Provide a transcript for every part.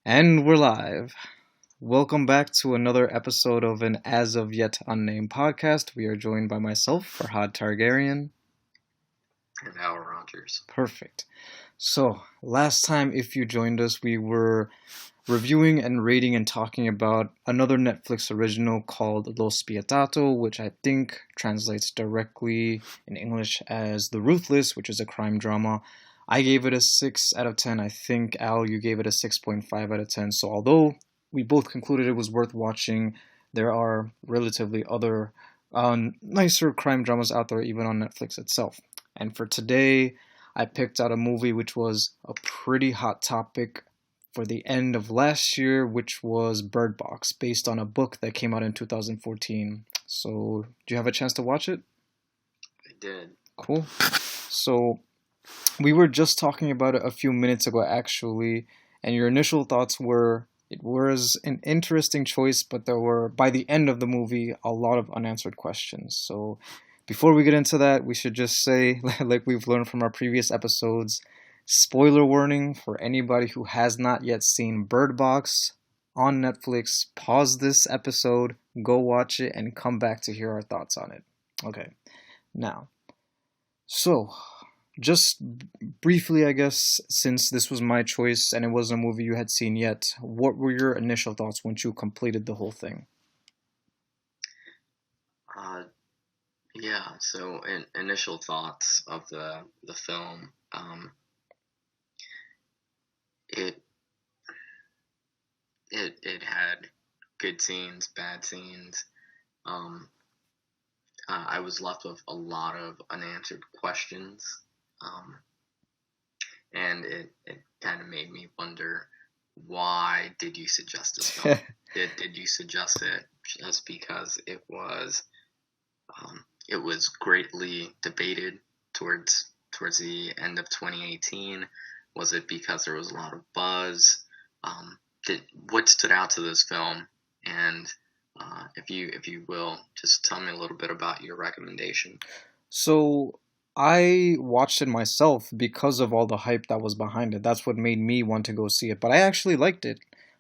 And we're live. Welcome back to another episode of an as of yet unnamed podcast. We are joined by myself, Faerhad Targaryen. And Al Rogers. Perfect. So, last time, if you joined us, we were reviewing and rating and talking about another Netflix original called Lo Spietato, which I think translates directly in English as The Ruthless, which is a crime drama. I gave it a 6 out of 10. I think, Al, you gave it a 6.5 out of 10. So, although we both concluded it was worth watching, there are relatively other nicer crime dramas out there, even on Netflix itself. And for today, I picked out a movie which was a pretty hot topic for the end of last year, which was Bird Box, based on a book that came out in 2014. So, do you have a chance to watch it? I did. Cool. So, we were just talking about it a few minutes ago, actually, and your initial thoughts were it was an interesting choice, but there were, by the end of the movie, a lot of unanswered questions. So, before we get into that, we should just say, like we've learned from our previous episodes, spoiler warning for anybody who has not yet seen Bird Box on Netflix. Pause this episode, go watch it, and come back to hear our thoughts on it. Okay, now, so just briefly, I guess, since this was my choice and it wasn't a movie you had seen yet, what were your initial thoughts once you completed the whole thing? So initial thoughts of the film. It it had good scenes, bad scenes. Um, I was left with a lot of unanswered questions, and it kind of made me wonder, why did you suggest this film? Did you suggest it just because it was greatly debated towards the end of 2018? Was it because there was a lot of buzz? What stood out to this film? And if you will, just tell me a little bit about your recommendation. So I watched it myself because of all the hype that was behind it. That's what made me want to go see it. But I actually liked it.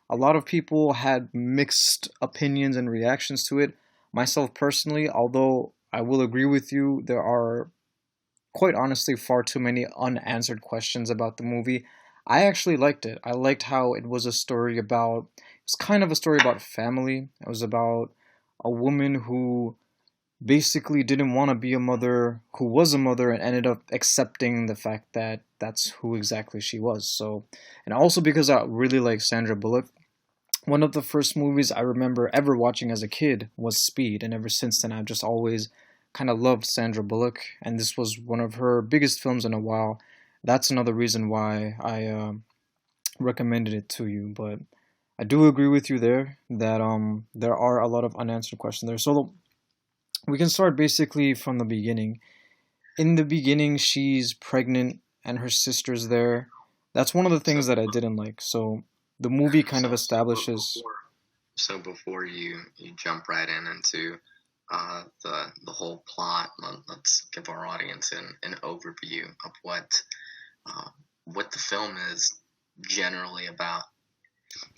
A lot of people had mixed opinions and reactions to it. Myself personally, although I will agree with you, there are quite honestly far too many unanswered questions about the movie. I actually liked it. I liked how it was a story about, it's kind of a story about family. It was about a woman who basically didn't want to be a mother, who was a mother and ended up accepting the fact that that's who exactly she was. So, and also because I really like Sandra Bullock. One of the first movies I remember ever watching as a kid was Speed, and ever since then I've just always kind of loved Sandra Bullock, and this was one of her biggest films in a while. That's another reason why I recommended it to you. But I do agree with you there that there are a lot of unanswered questions there. So we can start basically from the beginning. In the beginning, she's pregnant and her sister's there. That's one of the things So that I didn't like. So the movie kind of establishes. before you jump right into the whole plot, let's give our audience an overview of uh, what the film is generally about,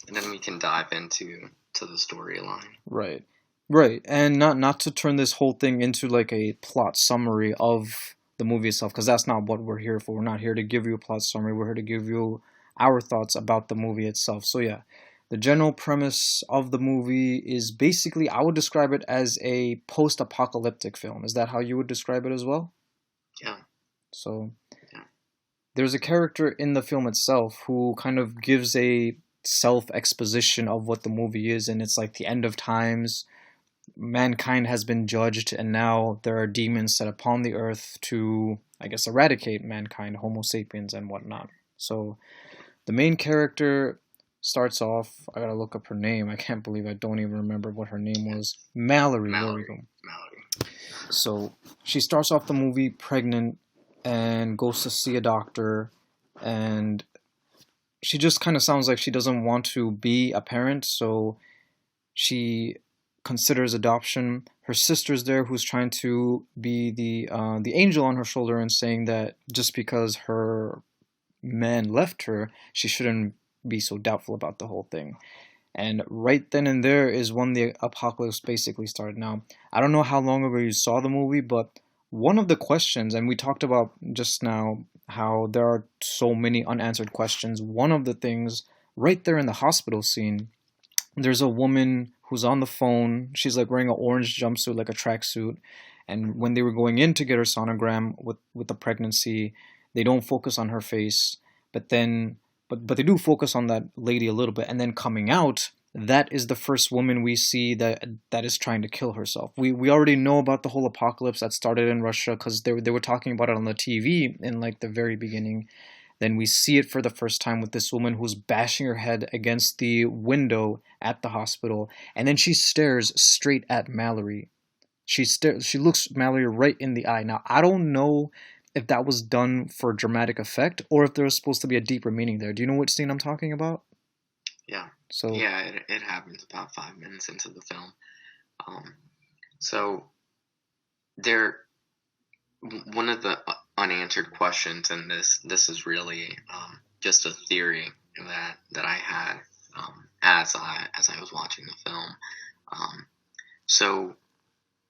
and then we can dive into the storyline. Right. Right. And not to turn this whole thing into like a plot summary of the movie itself, because that's not what we're here for. We're not here to give you a plot summary. We're here to give you our thoughts about the movie itself. So yeah, the general premise of the movie is basically, I would describe it as a post-apocalyptic film. Is that how you would describe it as well? Yeah, So yeah. there's a character in the film itself who kind of gives a self exposition of what the movie is, and it's like the end of times. Mankind has been judged, and now there are demons set upon the earth to, I guess, eradicate mankind, Homo sapiens, and whatnot. So the main character starts off. I gotta look up her name. I can't believe I don't even remember what her name was. Mallory. There we go. Mallory. So she starts off the movie pregnant and goes to see a doctor, and she just kind of sounds like she doesn't want to be a parent, so she considers adoption. Her sister's there, who's trying to be the angel on her shoulder and saying that just because her man left her, she shouldn't be so doubtful about the whole thing. And right then and there is when the apocalypse basically started. Now, I don't know how long ago you saw the movie, but one of the questions, and we talked about just now how there are so many unanswered questions. One of the things right there in the hospital scene, there's a woman who's on the phone. She's like wearing an orange jumpsuit, like a tracksuit. And when they were going in to get her sonogram with the pregnancy, they don't focus on her face, but then but they do focus on that lady a little bit. And then coming out, that is the first woman we see that is trying to kill herself. We already know about the whole apocalypse that started in Russia because they were talking about it on the TV in like the very beginning. Then we see it for the first time with this woman who's bashing her head against the window at the hospital, and then she stares straight at Mallory. She looks Mallory right in the eye. Now, I don't know if that was done for dramatic effect or if there was supposed to be a deeper meaning there. Do you know what scene I'm talking about? Yeah, So, yeah, it happens about 5 minutes into the film. Um, so there, one of the unanswered questions, and this is really just a theory that I had as I was watching the film. So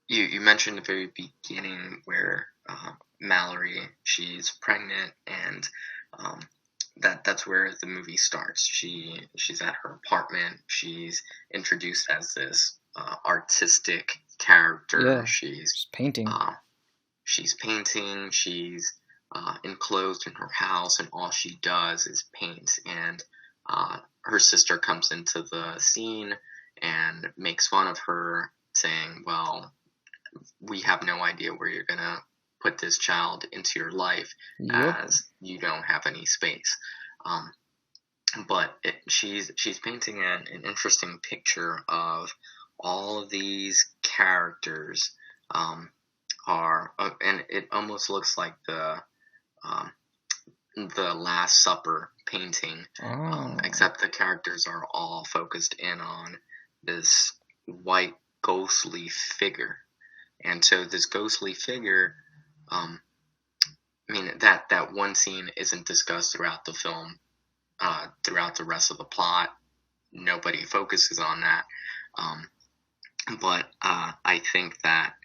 you mentioned the very beginning where Mallory, she's pregnant, and that's where the movie starts. She's at her apartment. She's introduced as this artistic character. yeah, she's painting. Uh, she's painting. She's enclosed in her house, and all she does is paint. And her sister comes into the scene and makes fun of her, saying, "Well, we have no idea where you're gonna put this child into your life, Yep. as you don't have any space." Um, but she's painting an interesting picture of all of these characters and it almost looks like um, the Last Supper painting, Oh, except the characters are all focused in on this white ghostly figure. And so this ghostly figure, um, I mean, that one scene isn't discussed throughout the film, throughout the rest of the plot. Nobody focuses on that. Um, but I think that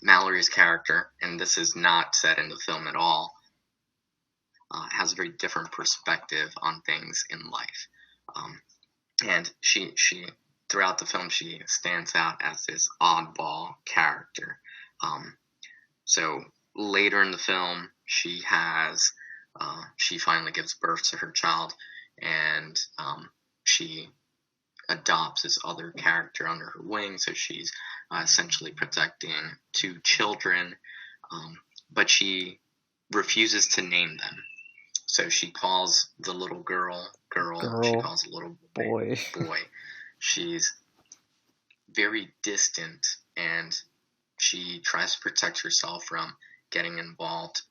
Mallory's character, and this is not said in the film at all, has a very different perspective on things in life. And she throughout the film, she stands out as this oddball character. So later in the film, she finally gives birth to her child, and she adopts this other character under her wing. So she's essentially protecting two children, but she refuses to name them. So she calls the little girl girl. She girl, calls the little boy boy. boy. She's very distant, and she tries to protect herself from getting involved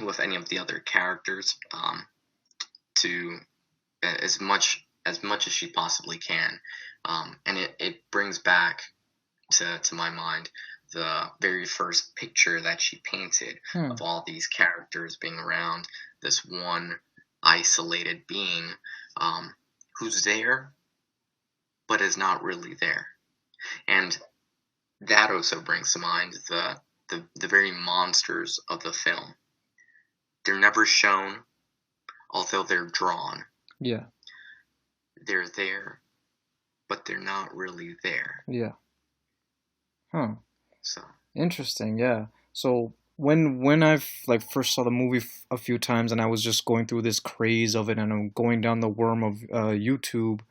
with any of the other characters, to as much as she possibly can. And it brings back to my mind the very first picture that she painted Hmm. of all these characters being around this one isolated being, who's there but is not really there. And that also brings to mind the very monsters of the film. They're never shown, although they're drawn. Yeah. They're there, but they're not really there. Yeah. Huh. So Interesting. Yeah. So when I've like first saw the movie a few times and I was just going through this craze of it and I'm going down the worm of YouTube,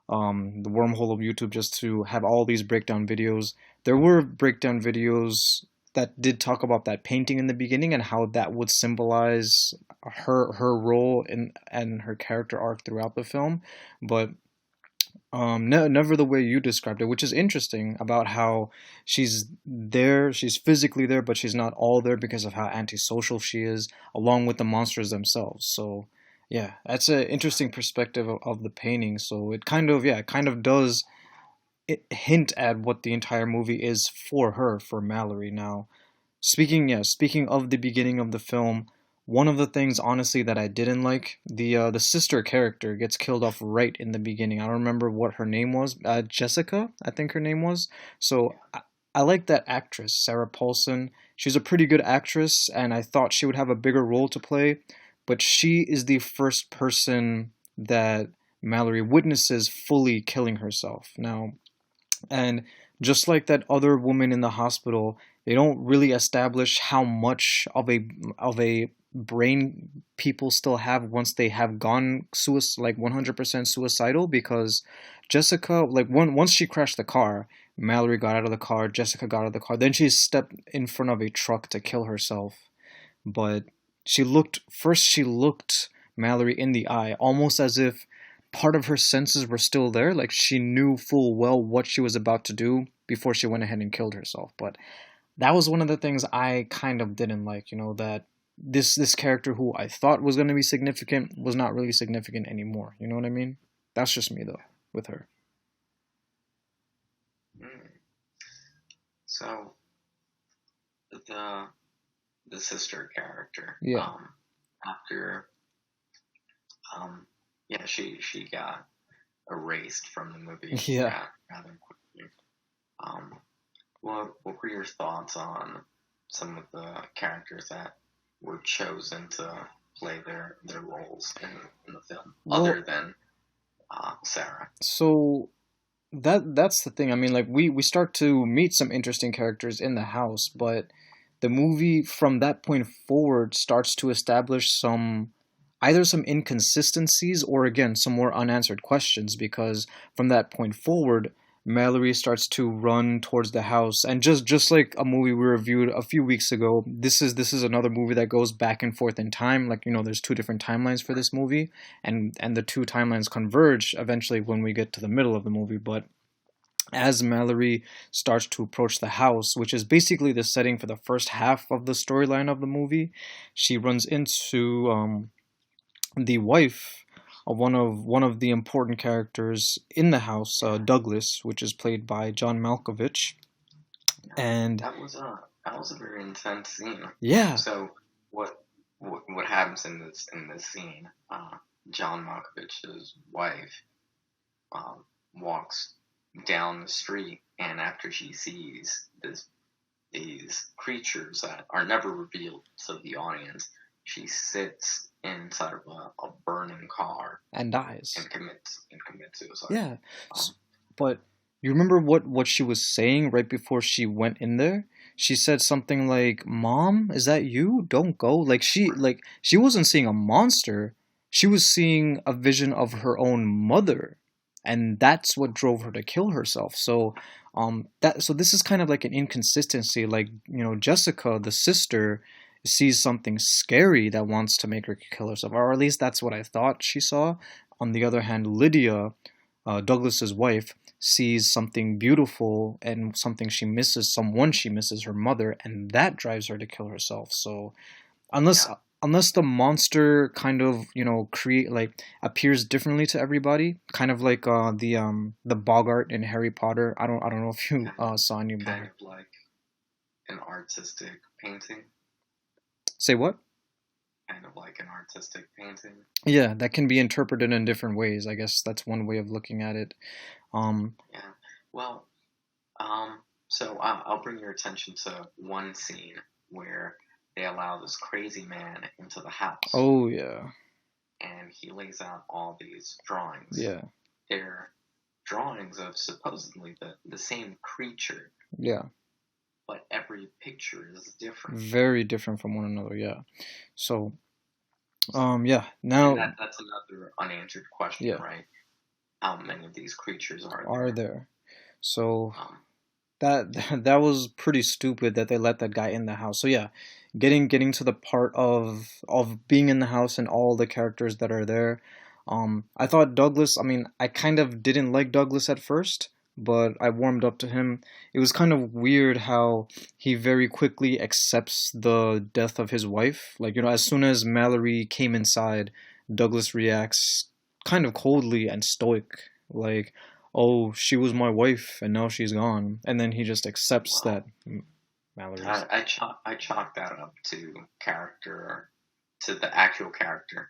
the wormhole of YouTube just to have all these breakdown videos. There were breakdown videos that did talk about that painting in the beginning and how that would symbolize her role in and her character arc throughout the film, but never the way you described it, which is interesting about how she's there, she's physically there, but she's not all there because of how antisocial she is, along with the monsters themselves. So, yeah, that's an interesting perspective of the painting. So it kind of, yeah, it kind of does it hint at what the entire movie is for her, for Mallory. Now, speaking of the beginning of the film, One of the things, honestly, that I didn't like, the sister character gets killed off right in the beginning. I don't remember what her name was. Jessica, I think her name was. So Yeah. I like that actress, Sarah Paulson. She's a pretty good actress, and I thought she would have a bigger role to play. But she is the first person that Mallory witnesses fully killing herself. Now, and just like that other woman in the hospital, they don't really establish how much of a brain people still have once they have gone like 100% suicidal, because Jessica, like once she crashed the car, Mallory got out of the car, Jessica got out of the car, then she stepped in front of a truck to kill herself. But she looked Mallory in the eye, almost as if part of her senses were still there, like she knew full well what she was about to do before she went ahead and killed herself. But that was one of the things I kind of didn't like, that this character who I thought was going to be significant was not really significant anymore. You know what I mean? That's just me though with her. Mm. So the the sister character, Yeah. after um, yeah, she got erased from the movie Yeah. rather quickly. Um, what were your thoughts on some of the characters that were chosen to play their roles in the film, other Well, than Sarah? so that's the thing. I mean, like we start to meet some interesting characters in the house, but the movie from that point forward starts to establish some inconsistencies, or again some more unanswered questions, because from that point forward Mallory starts to run towards the house, and just like a movie we reviewed a few weeks ago, this is another movie that goes back and forth in time. Like, there's two different timelines for this movie, and the two timelines converge eventually when we get to the middle of the movie. But as Mallory starts to approach the house, which is basically the setting for the first half of the storyline of the movie, she runs into the wife of one of the important characters in the house, Douglas, which is played by John Malkovich. Yeah, And that was a very intense scene. yeah, So what what happens in this scene? John Malkovich's wife walks down the street, and after she sees these creatures that are never revealed to the audience, she sits inside of a burning car and dies. and commits suicide. Yeah, Um, but you remember what she was saying right before she went in there? She said something like, "Mom, is that you? Don't go." Like she wasn't seeing a monster. She was seeing a vision of her own mother, and that's what drove her to kill herself. So this is kind of like an inconsistency. Like, Jessica, the sister, sees something scary that wants to make her kill herself, or at least that's what I thought she saw. On the other hand, Lydia, Douglas's wife, sees something beautiful and something she misses, someone she misses, her mother, and that drives her to kill herself. So unless yeah, unless the monster kind of create like appears differently to everybody, kind of like the Bogart in Harry Potter. I don't know if you kind of saw any of kind them. of like an artistic painting, Say what? kind of like an artistic painting. Yeah, that can be interpreted in different ways. I guess that's one way of looking at it. Um, Yeah. Well, so I'll bring your attention to one scene where they allow this crazy man into the house, oh yeah, and he lays out all these drawings. yeah, They're drawings of supposedly the same creature, yeah. but every picture is different. Very different from one another. Yeah. So, yeah. And Now, that's another unanswered question, yeah, right? How many of these creatures are are there? there? So Um, that that was pretty stupid that they let that guy in the house. So yeah, getting to the part of being in the house and all the characters that are there. I thought Douglas. I mean, I kind of didn't like Douglas at first, but I warmed up to him. It was kind of weird how he very quickly accepts the death of his wife. Like, as soon as Mallory came inside, Douglas reacts kind of coldly and stoic. Like, oh, she was my wife and now she's gone. And then he just accepts that well, Mallory's. I chalk that up to character to the actual character.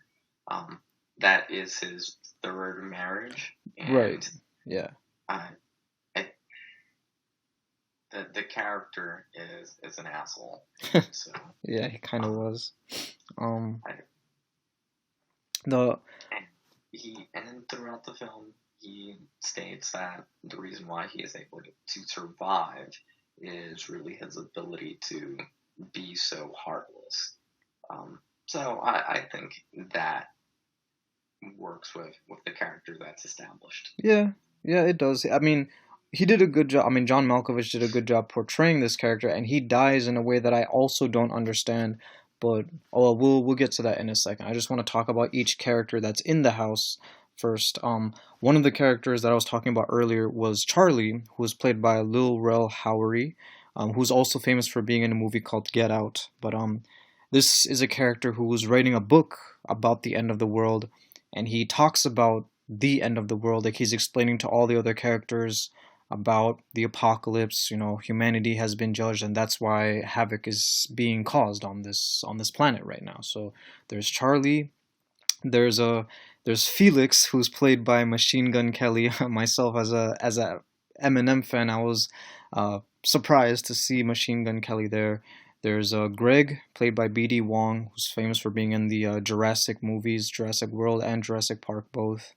Um, that is his third marriage, Right. and Yeah. uh, it, the character is an asshole. So Yeah, he kind of um, was. Um, I, the and and then throughout the film, he states that the reason why he is able to survive is really his ability to be so heartless. So I think that works with the character that's established. Yeah, yeah, it does. I mean, he did a good job. I mean, John Malkovich did a good job portraying this character, and he dies in a way that I also don't understand. But oh, we'll get to that in a second. I just want to talk about each character that's in the house first. One of the characters that I was talking about earlier was Charlie, who was played by Lil Rel Howery, who's also famous for being in a movie called Get Out. But this is a character who was writing a book about the end of the world, and he talks about the end of the world. Like he's explaining to all the other characters about the apocalypse. You know, humanity has been judged, and that's why havoc is being caused on this planet right now. So there's Charlie. There's a there's Felix, who's played by Machine Gun Kelly. Myself as a Eminem fan, I was surprised to see Machine Gun Kelly there. There's Greg, played by B.D. Wong, who's famous for being in the Jurassic movies, Jurassic World and Jurassic Park both.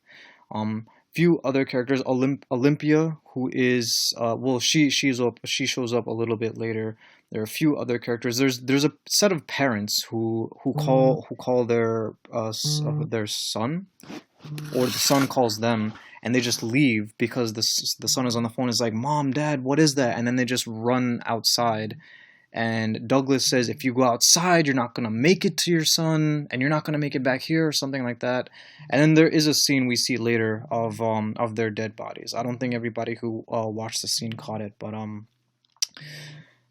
Few other characters. Olympia, who is well, she shows up a little bit later. There are a few other characters. There's a set of parents who call their son, or the son calls them, and they just leave because the son is on the phone. Is like, Mom, Dad, what is that? And then they just run outside, and Douglas says, if you go outside, you're not going to make it to your son, and you're not going to make it back here, or something like that. And then there is a scene we see later of their dead bodies. I don't think everybody who watched the scene caught it, but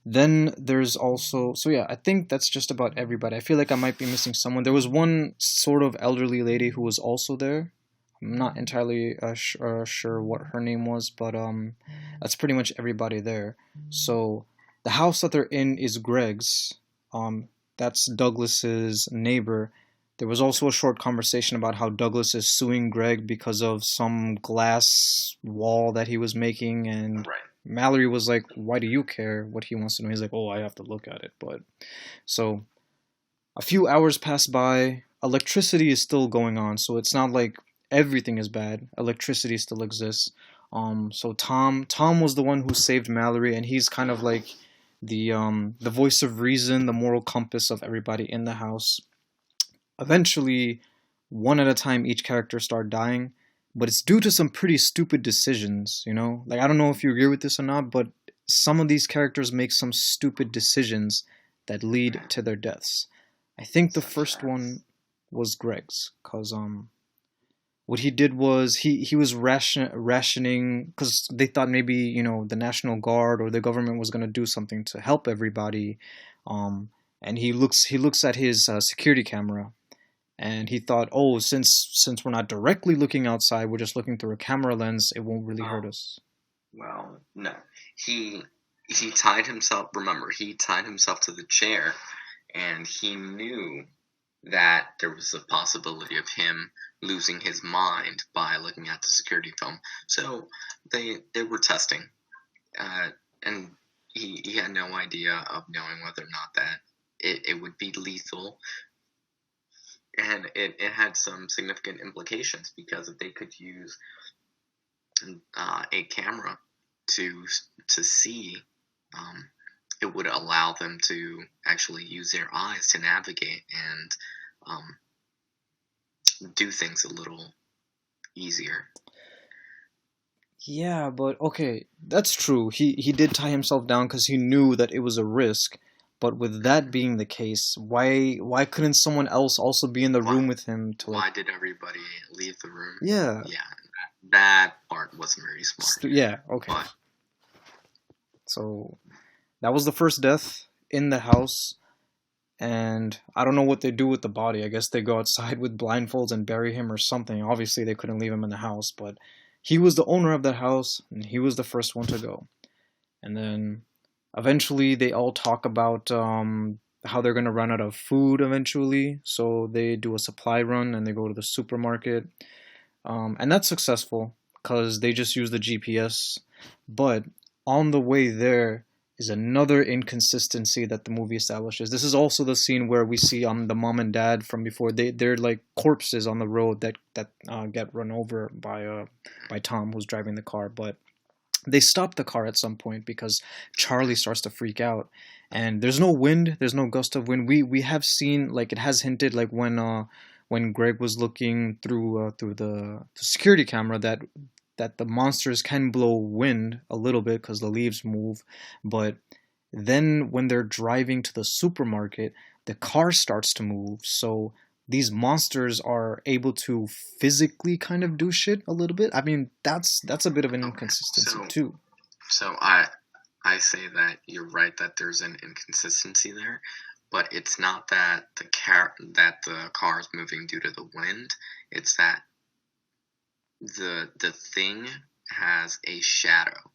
then there's also, so yeah, I think that's just about everybody. I feel like I might be missing someone. There was one sort of elderly lady who was also there. I'm not entirely sure what her name was, but that's pretty much everybody there. So the house that they're in is Greg's. That's Douglas's neighbor. There was also a short conversation about how Douglas is suing Greg because of some glass wall that he was making, and Right. Mallory was like, "Why do you care what he wants to know?" He's like, "Oh, I have to look at it." But so a few hours pass by. Electricity is still going on, so it's not like everything is bad. Electricity still exists. So Tom was the one who saved Mallory, and he's kind of like the voice of reason, the moral compass of everybody in the house. Eventually, one at a time, each character start dying, but it's due to some pretty stupid decisions. You know, like I don't know if you agree with this or not, but some of these characters make some stupid decisions that lead to their deaths. I think the Such first as one was Greg's, cause what he did was he was rationing because they thought maybe, you know, the National Guard or the government was gonna do something to help everybody, um, and he looks at his security camera, and he thought, oh, since we're not directly looking outside, we're just looking through a camera lens, it won't really hurt oh us. well no, he he tied himself. Remember, he tied himself to the chair, and he knew that there was a possibility of him losing his mind by looking at the security film. So they were testing, uh, and he had no idea of knowing whether or not that it would be lethal, and it had some significant implications because if they could use a camera to to see, um, it would allow them to actually use their eyes to navigate and um, do things a little easier. Yeah, but okay, that's true. He did tie himself down because he knew that it was a risk. But with that being the case, why couldn't someone else also be in the Why room with him to like, why did everybody leave the room? yeah, Yeah, that part wasn't very smart. yeah, okay. But So that was the first death in the house, and I don't know what they do with the body. I guess they go outside with blindfolds and bury him or something. Obviously, they couldn't leave him in the house, but he was the owner of that house, and he was the first one to go. And then eventually, they all talk about how they're gonna run out of food eventually. So they do a supply run and they go to the supermarket, and that's successful because they just use the GPS. But on the way there is another inconsistency that the movie establishes. This is also the scene where we see the mom and dad from before. They're like corpses on the road that get run over by Tom, who's driving the car. But they stop the car at some point because Charlie starts to freak out, and there's no wind, there's no gust of wind. We have seen, like, it has hinted, like when Greg was looking through the security camera, that the monsters can blow wind a little bit because the leaves move. But then when they're driving to the supermarket, the car starts to move. So these monsters are able to physically kind of do shit a little bit. I mean, that's a bit of an Okay, inconsistency too. so I say that you're right that there's an inconsistency there, but it's not that the car is moving due to the wind. It's that the thing has a shadow,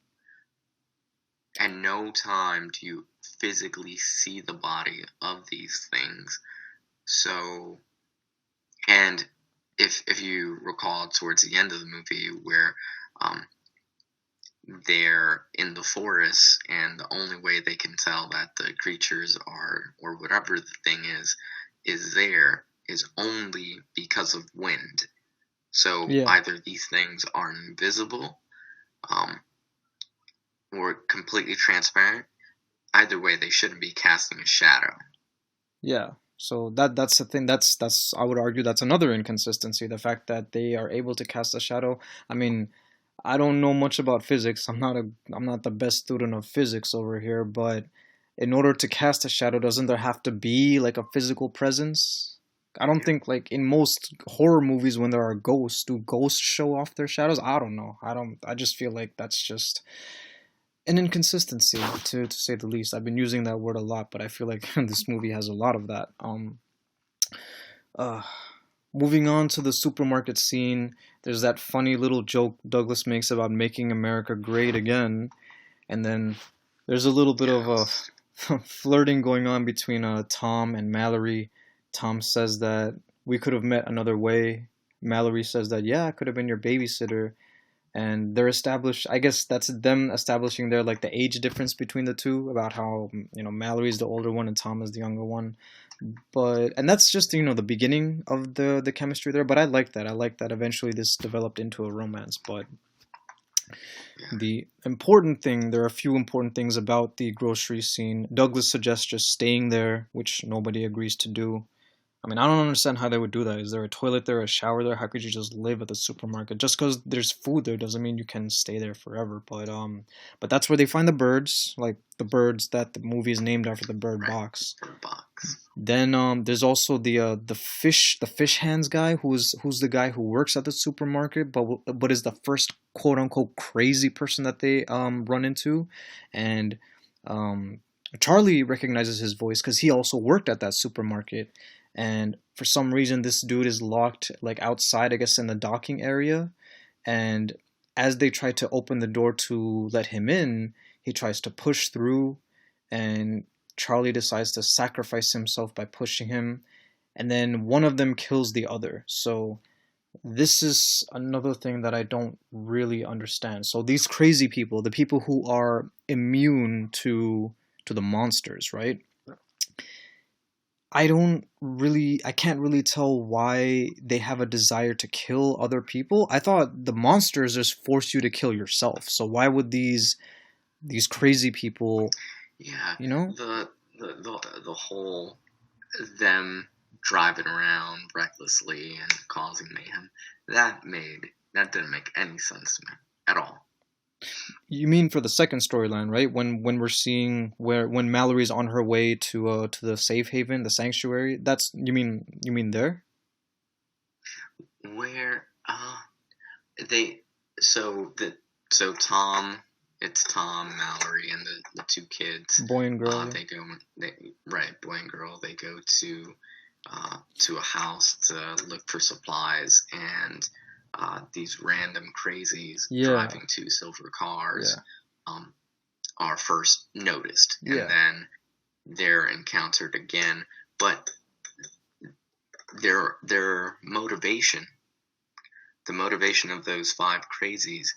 and no time do you physically see the body of these things. So, and if you recall towards the end of the movie where um, they're in the forest, and the only way they can tell that the creatures are, or whatever the thing is there, is only because of wind. So Yeah, either these things are invisible, um, or completely transparent. Either way, they shouldn't be casting a shadow. yeah. So that's the thing. That's I would argue that's another inconsistency. The fact that they are able to cast a shadow. I mean, I don't know much about physics. I'm not the best student of physics over here, but in order to cast a shadow, doesn't there have to be like a physical presence? I don't think, like, in most horror movies when there are ghosts, do ghosts show off their shadows? I don't know. I just feel like that's just an inconsistency to say the least. I've been using that word a lot, but I feel like this movie has a lot of that. Uh Moving on to the supermarket scene, there's that funny little joke Douglas makes about making America great again, and then there's a little bit Yeah, of that was flirting going on between Tom and Mallory. Tom says that we could have met another way. Mallory says that, yeah, I could have been your babysitter, and they're established. I guess that's them establishing their, like, the age difference between the two, about how, Mallory's the older one and Tom is the younger one. But and that's just, the beginning of the chemistry there. But I like that. I like that eventually this developed into a romance. But yeah. the important thing, there are a few important things about the grocery scene. Douglas suggests just staying there, which nobody agrees to do. I mean, I don't understand how they would do that. Is there a toilet there, a shower there? How could you just live at the supermarket? Just because there's food there doesn't mean you can stay there forever. But that's where they find the birds, like the birds that the movie is named after, the bird Right. box. Bird box. Then there's also the fish hands guy, who's the guy who works at the supermarket, but is the first quote unquote crazy person that they run into, and um, Charlie recognizes his voice because he also worked at that supermarket, and for some reason this dude is locked, like, outside, I guess, in the docking area, and as they try to open the door to let him in, he tries to push through, and Charlie decides to sacrifice himself by pushing him, and then one of them kills the other. So this is another thing that I don't really understand. So these crazy people, the people who are immune to the monsters, right? I can't really tell why they have a desire to kill other people. I thought the monsters just force you to kill yourself. So why would these crazy people, Yeah, you know? the whole them driving around recklessly and causing mayhem, that didn't make any sense to me at all. You mean for the second storyline, right? When we're seeing where when Mallory's on her way to the safe haven, the sanctuary. That's you mean there? Where they so the so Tom, it's Tom, Mallory, and the two kids. Boy and girl, yeah. They go, right, boy and girl. They go to a house to look for supplies, and these random crazies Yeah. driving two silver cars Yeah. um, are first noticed, and Yeah. then they're encountered again, but their motivation, the motivation of those five crazies,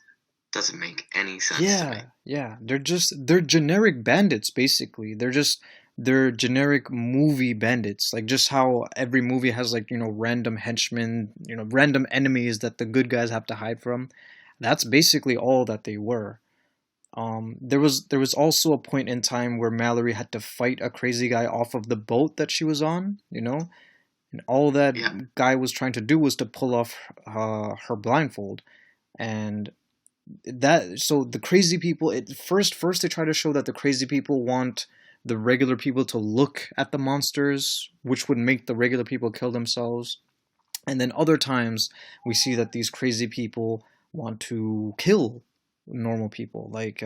doesn't make any sense to me. Yeah, yeah. They're generic bandits basically. They're generic movie bandits. Like just how every movie has like, random henchmen, random enemies that the good guys have to hide from. That's basically all that they were. There was also a point in time where Mallory had to fight a crazy guy off of the boat that she was on, and all that Yeah, guy was trying to do was to pull off her blindfold. And so the crazy people, first they try to show that the crazy people want the regular people to look at the monsters, which would make the regular people kill themselves. And then other times we see that these crazy people want to kill normal people, like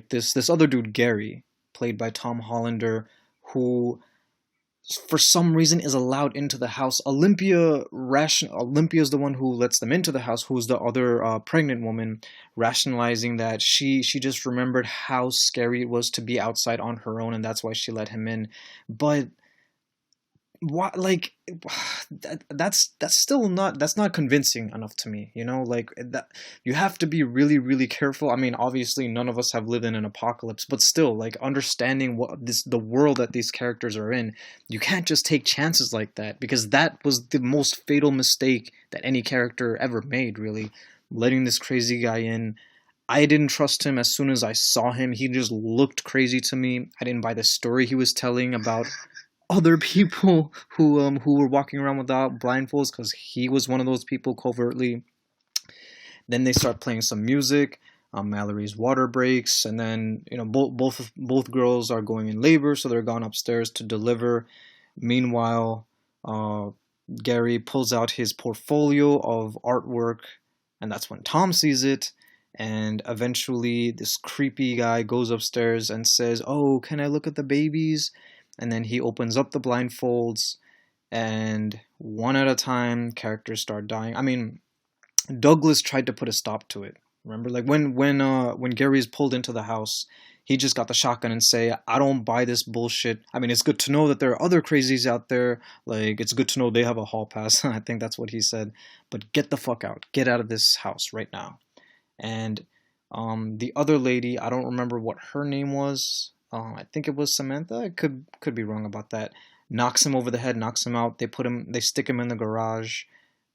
this other dude Gary, played by Tom Hollander, who for some reason is allowed into the house. Olympia is the one who lets them into the house, who's the other pregnant woman, rationalizing that she just remembered how scary it was to be outside on her own, and that's why she let him in. But what, like, that's still not, that's not convincing enough to me, like that. You have to be really, really careful. I mean, obviously none of us have lived in an apocalypse, but still, like, understanding the world that these characters are in, you can't just take chances like that, because that was the most fatal mistake that any character ever made, really, letting this crazy guy in. I didn't trust him as soon as I saw him. He just looked crazy to me. I didn't buy the story he was telling about other people who were walking around without blindfolds, because he was one of those people covertly. Then they start playing some music. Mallory's water breaks, and then both girls are going in labor, so they're gone upstairs to deliver. Meanwhile, uh, Gary pulls out his portfolio of artwork, and that's when Tom sees it. And eventually, this creepy guy goes upstairs and says, "Oh, can I look at the babies?" And then he opens up the blindfolds, and one at a time, characters start dying. I mean, Douglas tried to put a stop to it. Remember, like when Gary's pulled into the house, he just got the shotgun and say, "I don't buy this bullshit. I mean, it's good to know that there are other crazies out there. Like, it's good to know they have a hall pass." I think that's what he said. But get the fuck out. Get out of this house right now. And the other lady, I don't remember what her name was. I think it was Samantha. I could be wrong about that. Knocks him over the head, knocks him out. They stick him in the garage,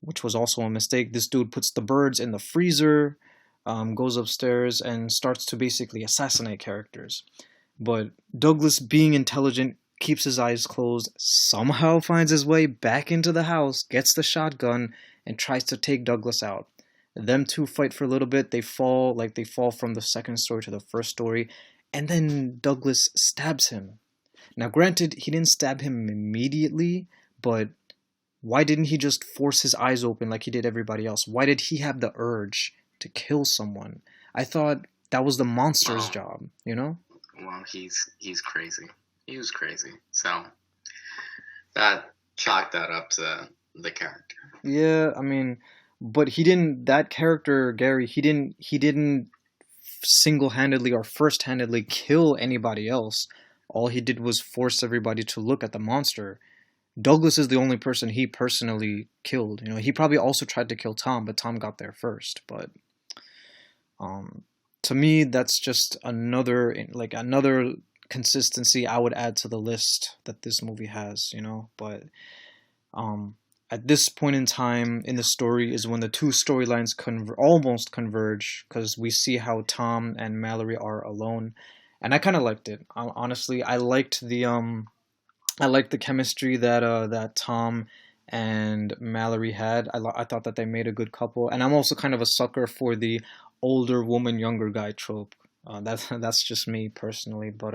which was also a mistake. This dude puts the birds in the freezer, goes upstairs and starts to basically assassinate characters. But Douglas, being intelligent, keeps his eyes closed, somehow finds his way back into the house, gets the shotgun, and tries to take Douglas out. Them two fight for a little bit. They fall from the second story to the first story, and then Douglas stabs him. Now, granted, he didn't stab him immediately, but why didn't he just force his eyes open like he did everybody else? Why did he have the urge to kill someone? I thought that was the monster's well, job, you know? he's crazy. He was crazy. So that chalked that up to the character. Yeah, I mean, but he didn't, that character, Gary, he didn't single-handedly or first-handedly kill anybody else. All he did was force everybody to look at the monster. Douglas is the only person he personally killed. He probably also tried to kill Tom, but Tom got there first. But um, to me, that's just another consistency I would add to the list that this movie has. But um, at this point in time in the story is when the two storylines almost converge, because we see how Tom and Mallory are alone, and I kind of liked it. Honestly, I liked the chemistry that Tom and Mallory had. I thought that they made a good couple, and I'm also kind of a sucker for the older woman, younger guy trope. That's just me personally, but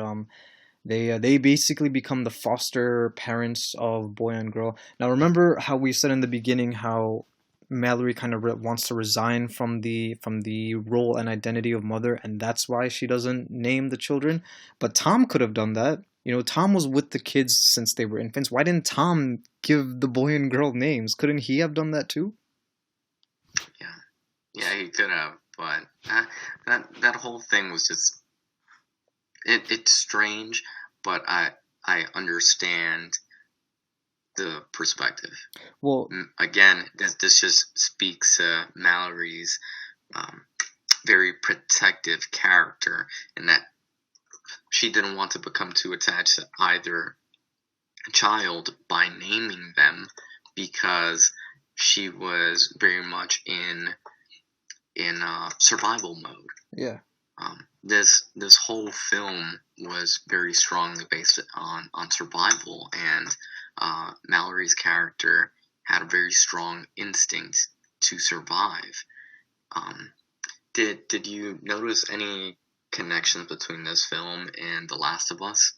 they basically become the foster parents of boy and girl. Now, remember how we said in the beginning how Mallory kind of wants to resign from the role and identity of mother, and that's why she doesn't name the children. But Tom could have done that. Tom was with the kids since they were infants. Why didn't Tom give the boy and girl names? Couldn't he have done that too? Yeah, yeah, he could have, but that whole thing was just it's strange, but I understand the perspective. Well, Again, this just speaks to Mallory's um, very protective character, and that she didn't want to become too attached to either child by naming them, because she was very much in survival mode. yeah. This whole film was very strongly based on survival, and Mallory's character had a very strong instinct to survive. Um, did you notice any connections between this film and The Last of Us?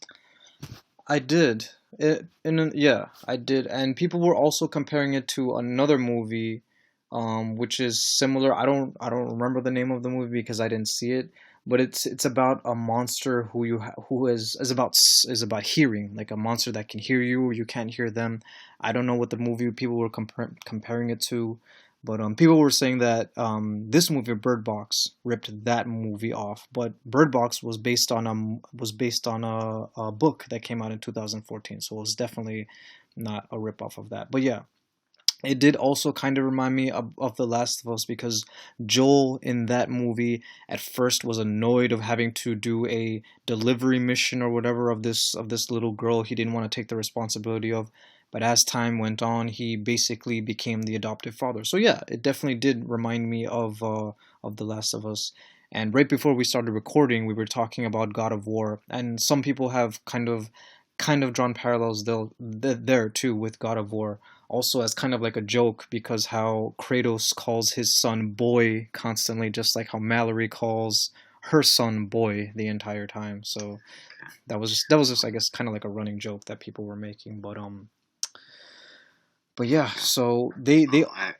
I did. Yeah, I did. And people were also comparing it to another movie, which is similar. I don't remember the name of the movie because I didn't see it, but it's about a monster who is about hearing, like a monster that can hear you, you can't hear them. I don't know what the movie people were comparing it to, but people were saying that this movie Bird Box ripped that movie off. But Bird Box was based on a book that came out in 2014, so it was definitely not a rip off of that. But yeah, it did also kind of remind me of The Last of Us because Joel in that movie at first was annoyed of having to do a delivery mission or whatever of this little girl he didn't want to take the responsibility of. But as time went on, he basically became the adoptive father. So yeah, it definitely did remind me of The Last of Us. And right before we started recording, we were talking about God of War, and some people have kind of drawn parallels there too with God of War, also as kind of like a joke because how Kratos calls his son boy constantly, just like how Mallory calls her son boy the entire time. So that was just I guess kind of like a running joke that people were making. But yeah, so they I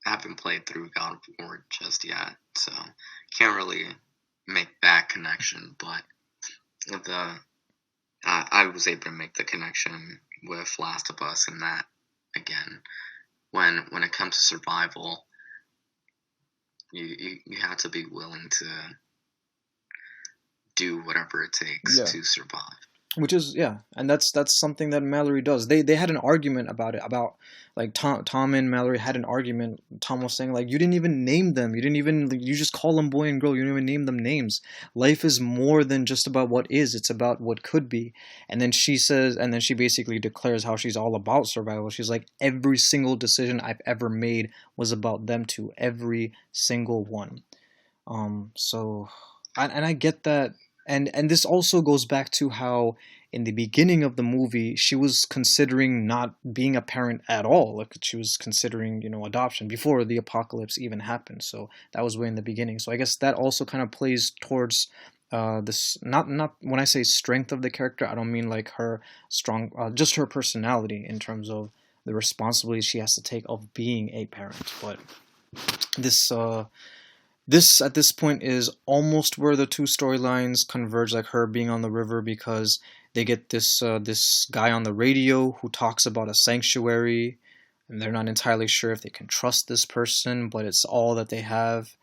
haven't played through God of War just yet, so can't really make that connection. But the I was able to make the connection with Last of Us, and that again, when it comes to survival, you have to be willing to do whatever it takes yeah. to survive. Which is yeah, and that's something that Mallory does. They had an argument about it, about like Tom and Mallory had an argument. Tom was saying like you didn't even name them. You didn't even like, you just call them boy and girl. You didn't even name them names. Life is more than just about what is. It's about what could be. And then she basically declares how she's all about survival. She's like every single decision I've ever made was about them two. Every single one. So, and I get that, and this also goes back to how in the beginning of the movie she was considering not being a parent at all. Like she was considering, adoption before the apocalypse even happened. So that was way in the beginning. So I guess that also kind of plays towards this. Not when I say strength of the character, I don't mean like her strong, just her personality in terms of the responsibility she has to take of being a parent. But this this at this point is almost where the two storylines converge, like her being on the river because they get this guy on the radio who talks about a sanctuary, and they're not entirely sure if they can trust this person, but it's all that they have.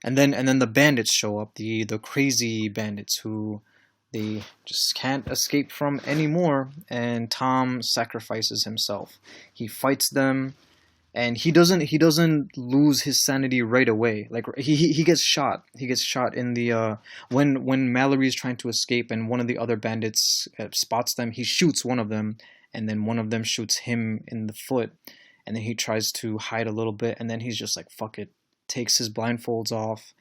And then the bandits show up, the crazy bandits who they just can't escape from anymore, and Tom sacrifices himself. He fights them, and he doesn't lose his sanity right away. Like he gets shot. He gets shot in the when Mallory is trying to escape, and one of the other bandits spots them. He shoots one of them, and then one of them shoots him in the foot, and then he tries to hide a little bit, and then he's just like fuck it, takes his blindfolds off,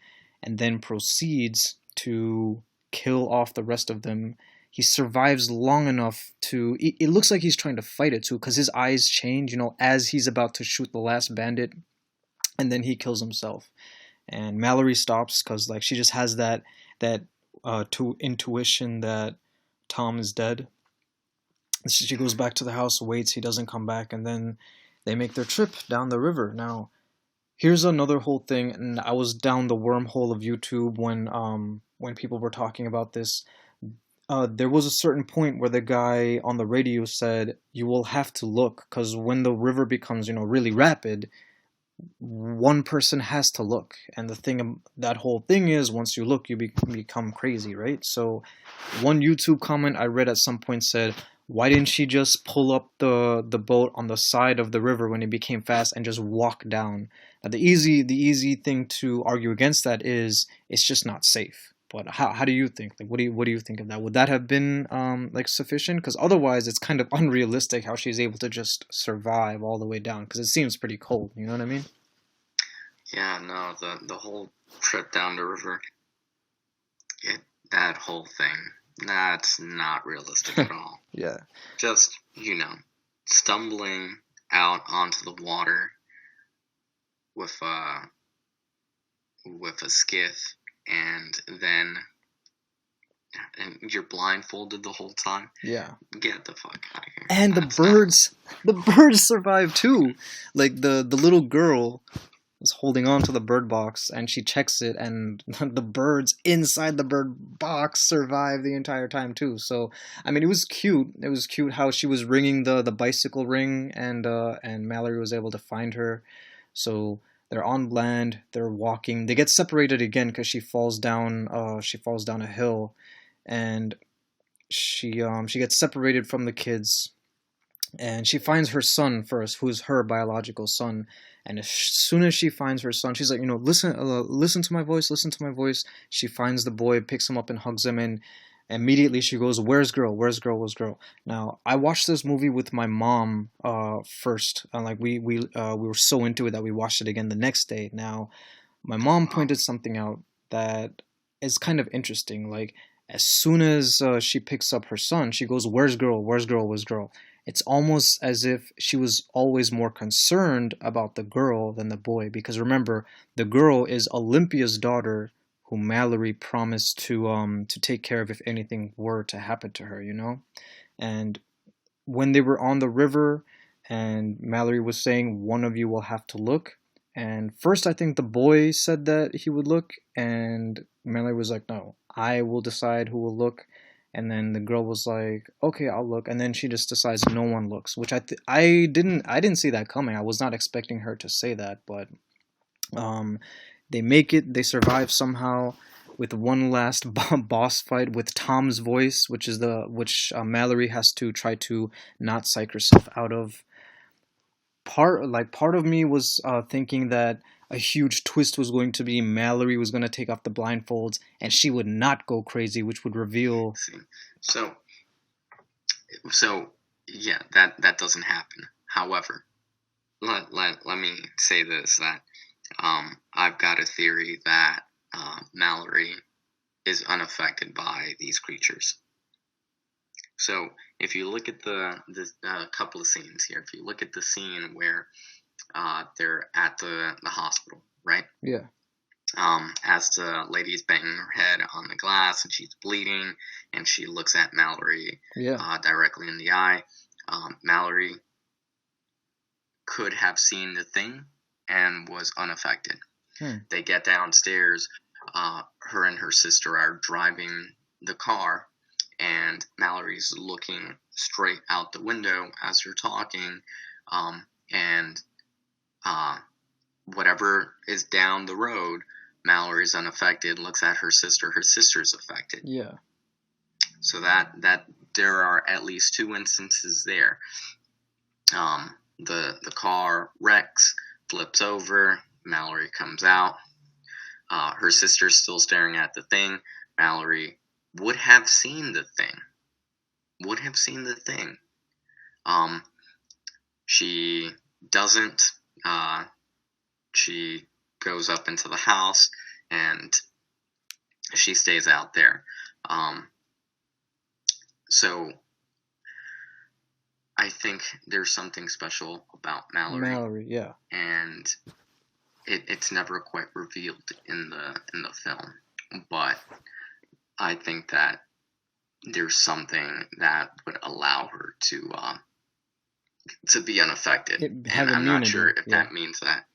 and then proceeds to kill off the rest of them. He survives long enough to. It looks like he's trying to fight it too, because his eyes change, as he's about to shoot the last bandit, and then he kills himself. And Mallory stops because like she just has that intuition that Tom is dead. She goes back to the house, waits, he doesn't come back, and then they make their trip down the river. Now, here's another whole thing, and I was down the wormhole of YouTube when people were talking about this. There was a certain point where the guy on the radio said, "You will have to look, because when the river becomes, really rapid, one person has to look, and the thing, that whole thing is, once you look, you become crazy, right? So one YouTube comment I read at some point said, why didn't she just pull up the boat on the side of the river when it became fast and just walk down? Now, the easy thing to argue against that is it's just not safe. But how do you think? Like, what do you think of that? Would that have been like sufficient? Because otherwise, it's kind of unrealistic how she's able to just survive all the way down. Because it seems pretty cold. You know what I mean? Yeah, no, the whole trip down the river, it that whole thing, that's not realistic at all. Yeah. Just, stumbling out onto the water with a skiff, and then you're blindfolded the whole time. Yeah. Get the fuck out of here. And the birds survive too. Like the little girl is holding on to the bird box and she checks it, and the birds inside the bird box survive the entire time too. So I mean, it was cute. It was cute how she was ringing the bicycle ring, and Mallory was able to find her. So they're on land. They're walking. They get separated again because she falls down. She falls down a hill, and she gets separated from the kids, and she finds her son first, who's her biological son. And as soon as she finds her son, she's like, listen to my voice, listen to my voice. She finds the boy, picks him up, and hugs him. And immediately she goes, "Where's girl? Where's girl? Where's girl?" Now, I watched this movie with my mom first, and like we were so into it that we watched it again the next day. Now, my mom Wow. pointed something out that is kind of interesting. Like, as soon as she picks up her son, she goes, "Where's girl? Where's girl? Where's girl?" It's almost as if she was always more concerned about the girl than the boy. Because remember, the girl is Olympia's daughter, who Mallory promised to take care of if anything were to happen to her. And when they were on the river, and Mallory was saying, one of you will have to look. And first, I think the boy said that he would look, and Mallory was like, no, I will decide who will look. And then the girl was like, okay, I'll look. And then she just decides no one looks, which I didn't see that coming. I was not expecting her to say that, but um, they make it. They survive somehow with one last boss fight with Tom's voice, which Mallory has to try to not psych herself out of. Part of me was thinking that a huge twist was going to be Mallory was going to take off the blindfolds and she would not go crazy, which would reveal. See, so so yeah, that doesn't happen. However, let me say this, that I've got a theory that Mallory is unaffected by these creatures. So if you look at the couple of scenes here, if you look at the scene where they're at the hospital, right? Yeah. As the lady's banging her head on the glass and she's bleeding, and she looks at Mallory Yeah. directly in the eye. Mallory could have seen the thing and was unaffected. They get downstairs. Her and her sister are driving the car, and Mallory's looking straight out the window as they're talking, and whatever is down the road, Mallory's unaffected, looks at her sister's affected. Yeah. So that there are at least two instances there. The car wrecks, flips over, Mallory comes out. Her sister's still staring at the thing. Mallory would have seen the thing. She doesn't. She goes up into the house and she stays out there. So I think there's something special about Mallory. Mallory, yeah. And it's never quite revealed in the film, but I think that there's something that would allow her to be unaffected. Have and I'm immunity. not sure if Yeah. that means that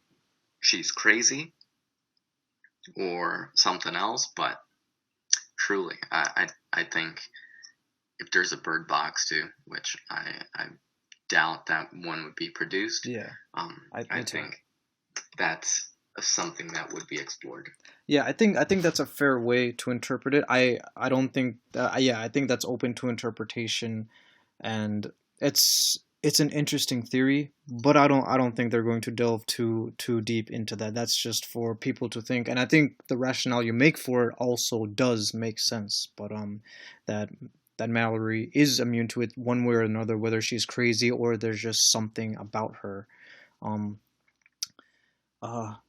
she's crazy or something else, but truly, I think if there's a bird box too, which I doubt that one would be produced. Yeah. I think that's something that would be explored. Yeah, I think that's a fair way to interpret it. I don't think that, yeah, I think that's open to interpretation, and it's an interesting theory, but I don't think they're going to delve too deep into that. That's just for people to think, and I think the rationale you make for it also does make sense. But that that Mallory is immune to it one way or another, whether she's crazy or there's just something about her. Um,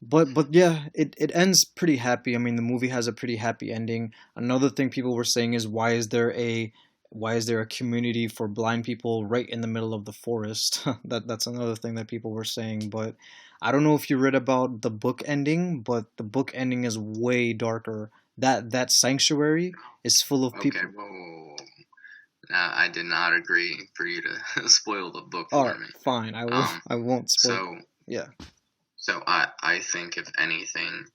but yeah, it ends pretty happy. I mean, the movie has a pretty happy ending. Another thing people were saying is why is there a community for blind people right in the middle of the forest? That's another thing that people were saying. But I don't know if you read about the book ending, but the book ending is way darker. That sanctuary is full of Okay, people. whoa, whoa, whoa. I did not agree for you to spoil the book All for right, me. fine. I will. Um, I won't spoil. so Yeah. I think if anything,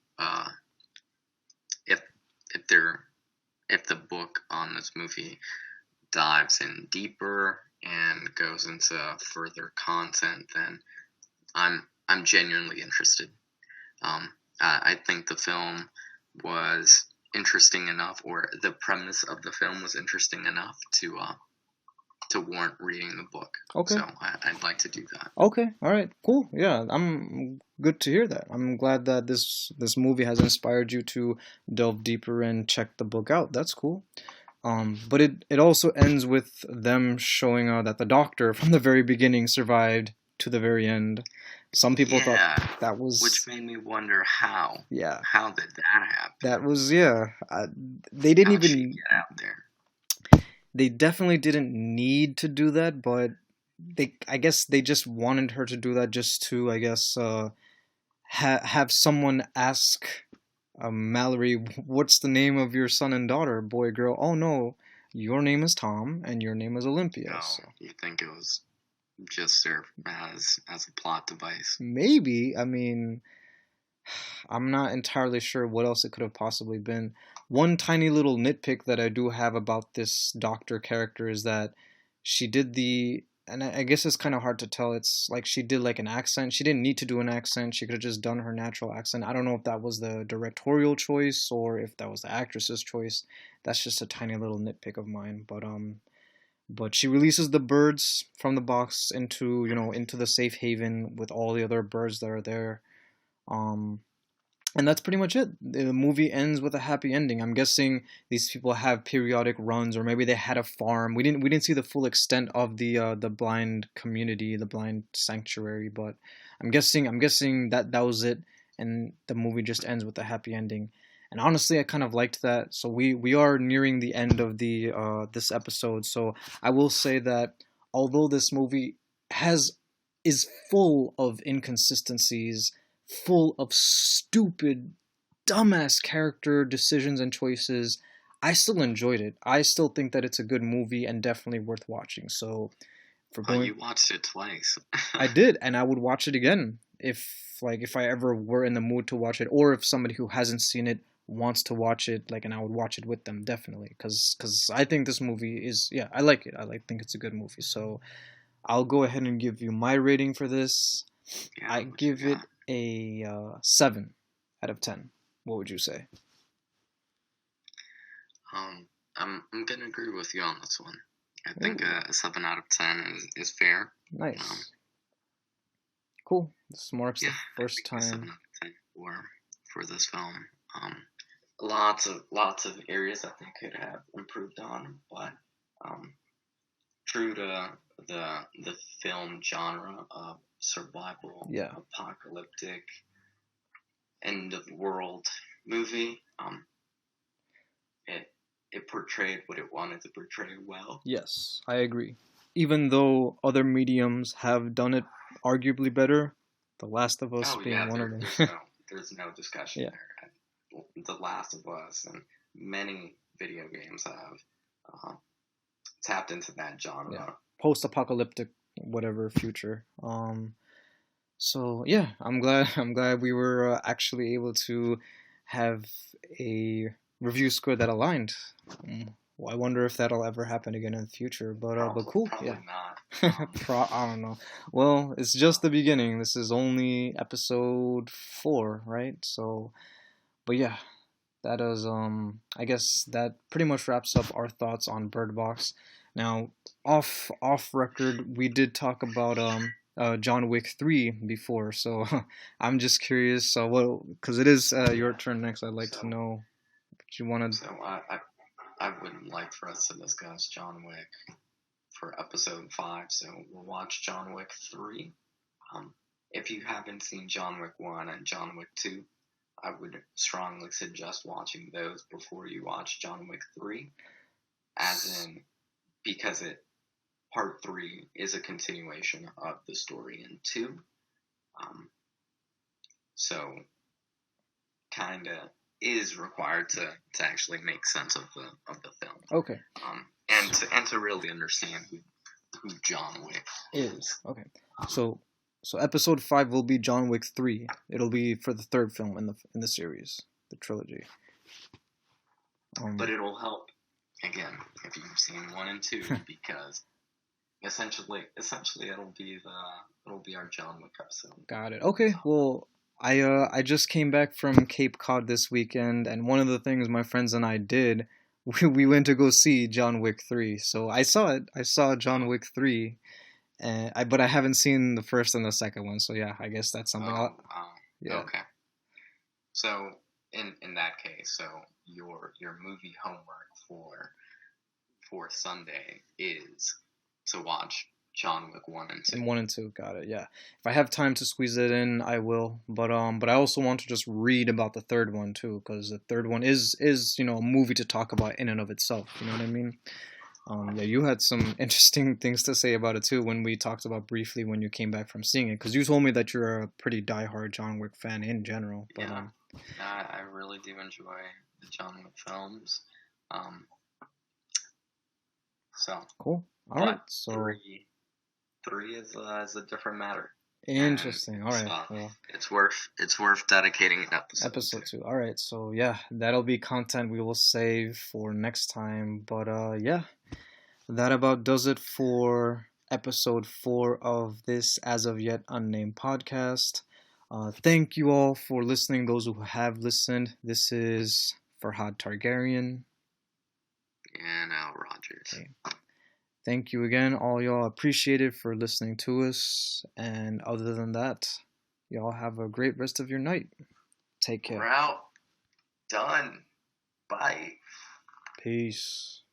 if if there if the book on this movie dives in deeper and goes into further content, then I'm genuinely interested. I think the film was interesting enough, or the premise of the film was interesting enough to warrant reading the book. Okay. So I'd like to do that. Okay, all right, cool. Yeah, I'm good to hear that. I'm glad that this movie has inspired you to delve deeper and check the book out. That's cool. But it also ends with them showing that the doctor from the very beginning survived to the very end. Some people thought Yeah, that which was, made me wonder how. yeah, How did that happen? that was, yeah. They didn't How did she even get out there? they definitely didn't need to do that, but I guess they just wanted her to do that just to, I guess, have someone ask Mallory, "What's the name of your son and daughter, boy, girl?" "Oh no, your name is Tom and your name is Olympia." Oh, So you think it was just served as a plot device? maybe, I mean, I'm not entirely sure what else it could have possibly been. One tiny little nitpick that I do have about this doctor character is that she did and I guess it's kind of hard to tell. It's like she did like an accent. She didn't need to do an accent. She could have just done her natural accent. I don't know if that was the directorial choice or if that was the actress's choice. That's just a tiny little nitpick of mine. But she releases the birds from the box into, into the safe haven with all the other birds that are there. Um, and that's pretty much it. The movie ends with a happy ending. I'm guessing these people have periodic runs, or maybe they had a farm. We didn't see the full extent of the blind community, the blind sanctuary, but I'm guessing that was it, and the movie just ends with a happy ending. And honestly, I kind of liked that. So we are nearing the end of the this episode. So I will say that although this movie has is full of inconsistencies, full of stupid, dumbass character decisions and choices, I still enjoyed it. I still think that it's a good movie and definitely worth watching. So for Oh, going, you watched it twice. I did, and I would watch it again if I ever were in the mood to watch it, or if somebody who hasn't seen it wants to watch it, and I would watch it with them definitely, because I think this movie is, yeah, I like it. Think it's a good movie. So I'll go ahead and give you my rating for this. Yeah, I what you give it got? a 7 out of 10. What would you say? I'm gonna agree with you on this one. I think Ooh, a 7 out of 10 is fair. Um, nice. Cool. This marks yeah, the I first think a seven time. out of ten for this film. Um, lots of areas I think could have improved on, but um, true to the film genre of survival Yeah. apocalyptic end of the world movie, it it portrayed what it wanted to portray well. Yes, I agree. Even though other mediums have done it arguably better, The Last of Us Oh being yeah, one of there's them. no discussion Yeah. there. The Last of Us and many video games have uh, tapped into that Yeah. genre. Post-apocalyptic whatever future. So yeah, I'm glad we were actually able to have a review score that aligned. Well, I wonder if that'll ever happen again in the future. But cool, yeah. Probably not. I don't know. Well, it's just the beginning. This is only episode 4, right? So, but yeah, that is I guess that pretty much wraps up our thoughts on Bird Box. Now, off record, we did talk about John Wick 3 before, so I'm just curious. So, what? Because it is your turn next. I'd like to So, know what you want to. so I would like for us to discuss John Wick for episode 5. So we'll watch John Wick 3. If you haven't seen John Wick 1 and John Wick 2, I would strongly suggest watching those before you watch John Wick 3, as in because part 3 is a continuation of the story in 2. Um, so kind of is required to actually make sense of the film. Okay. And to really understand who John Wick is. Okay. So episode 5 will be John Wick 3. It'll be for the third film in the series, the trilogy. But it'll help again if you've seen 1 and 2 because essentially it'll be our John Wick episode. Got it. Okay. Well, I just came back from Cape Cod this weekend, and one of the things my friends and I did, we went to go see John Wick 3. So I saw it. I saw John Wick 3, but I haven't seen the first and the second one. So yeah, I guess that's something. Yeah. Okay. So in that case, so your movie homework for Sunday is to watch John Wick 1 and 2. And 1 and 2, got it. Yeah. If I have time to squeeze it in, I will. But I also want to just read about the third one too, because the third one is a movie to talk about in and of itself. You know what I mean? Yeah, you had some interesting things to say about it too when we talked about briefly when you came back from seeing it, because you told me that you're a pretty diehard John Wick fan in general. But, yeah, I really do enjoy the John Wick films. So cool. All right. So three is a different matter. Interesting. All right. So well, it's worth dedicating an episode. Episode 2. All right. So yeah, that'll be content we will save for next time. But yeah, that about does it for episode 4 of this as of yet unnamed podcast. Thank you all for listening. Those who have listened. This is Faerhad Targaryen and Al Rogers. Okay. Thank you again, all y'all. Appreciate it for listening to us. And other than that, y'all have a great rest of your night. Take care. We're out. Done. Bye. Peace.